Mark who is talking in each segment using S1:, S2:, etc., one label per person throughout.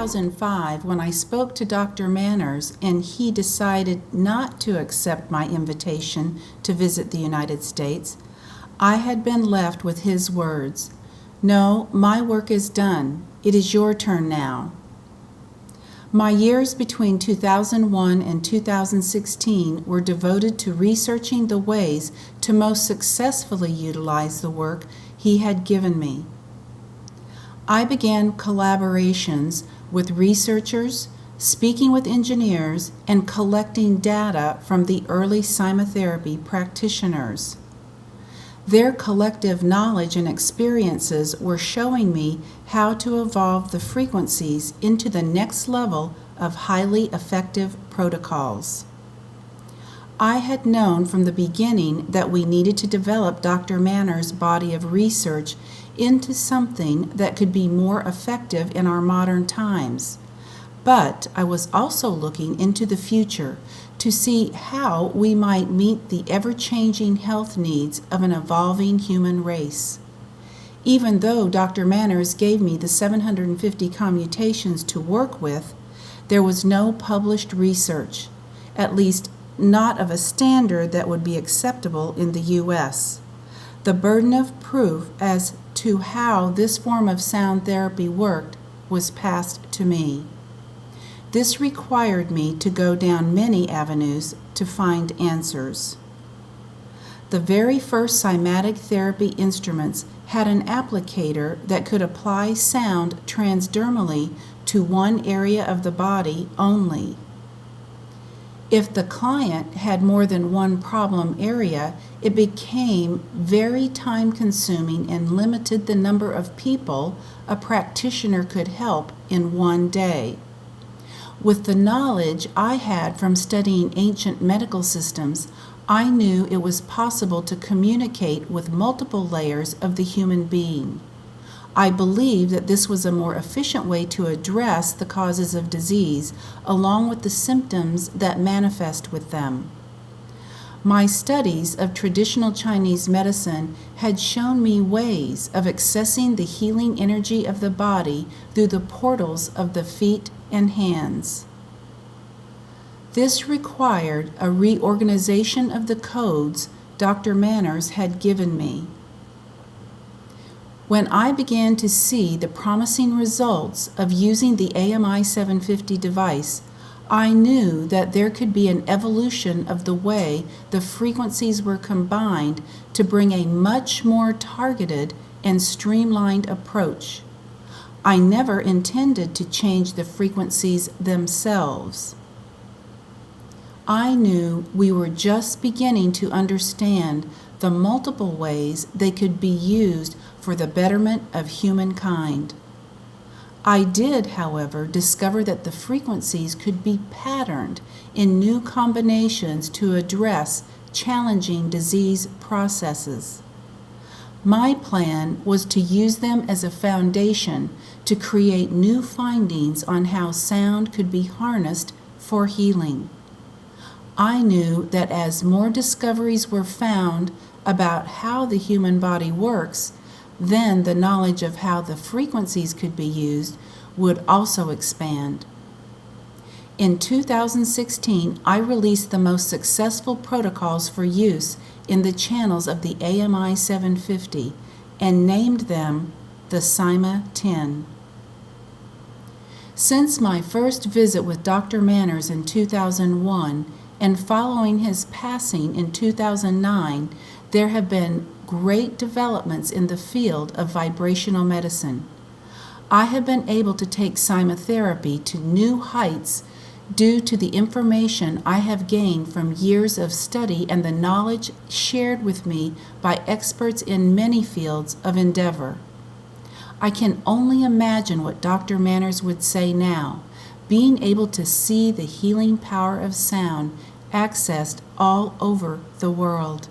S1: 2005, when I spoke to Dr. Manners and he decided not to accept my invitation to visit the United States, I had been left with his words, "No, my work is done. It is your turn now." My years between 2001 and 2016 were devoted to researching the ways to most successfully utilize the work he had given me. I began collaborations with researchers, speaking with engineers, and collecting data from the early Cymatherapy practitioners. Their collective knowledge and experiences were showing me how to evolve the frequencies into the next level of highly effective protocols. I had known from the beginning that we needed to develop Dr. Manners' body of research into something that could be more effective in our modern times. But I was also looking into the future to see how we might meet the ever-changing health needs of an evolving human race. Even though Dr. Manners gave me the 750 commutations to work with, there was no published research, at least not of a standard that would be acceptable in the U.S. The burden of proof as to how this form of sound therapy worked was passed to me. This required me to go down many avenues to find answers. The very first cymatic therapy instruments had an applicator that could apply sound trans-dermally to one area of the body only. If the client had more than one problem area, it became very time-consuming and limited the number of people a practitioner could help in one day. With the knowledge I had from studying ancient medical systems, I knew it was possible to communicate with multiple layers of the human being. I believed that this was a more efficient way to address the causes of disease, along with the symptoms that manifest with them. My studies of traditional Chinese medicine had shown me ways of accessing the healing energy of the body through the portals of the feet and hands. This required a reorganization of the codes Dr. Manners had given me. When I began to see the promising results of using the AMI 750 device, I knew that there could be an evolution of the way the frequencies were combined to bring a much more targeted and streamlined approach. I never intended to change the frequencies themselves. I knew we were just beginning to understand the multiple ways they could be used for the betterment of humankind. I did, however, discover that the frequencies could be patterned in new combinations to address challenging disease processes. My plan was to use them as a foundation to create new findings on how sound could be harnessed for healing. I knew that as more discoveries were found about how the human body works, then the knowledge of how the frequencies could be used would also expand. In 2016, I released the most successful protocols for use in the channels of the AMI 750 and named them the Cyma 10. Since my first visit with Dr. Manners in 2001 and following his passing in 2009, there have been great developments in the field of vibrational medicine. I have been able to take cymatherapy to new heights due to the information I have gained from years of study and the knowledge shared with me by experts in many fields of endeavor. I can only imagine what Dr. Manners would say now, being able to see the healing power of sound accessed all over the world.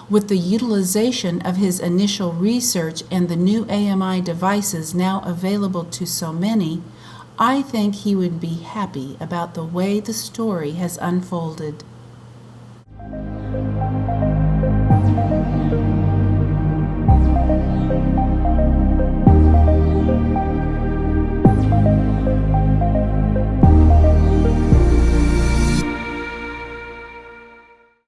S1: With the utilization of his initial research and the new AMI devices now available to so many, I think he would be happy about the way the story has unfolded.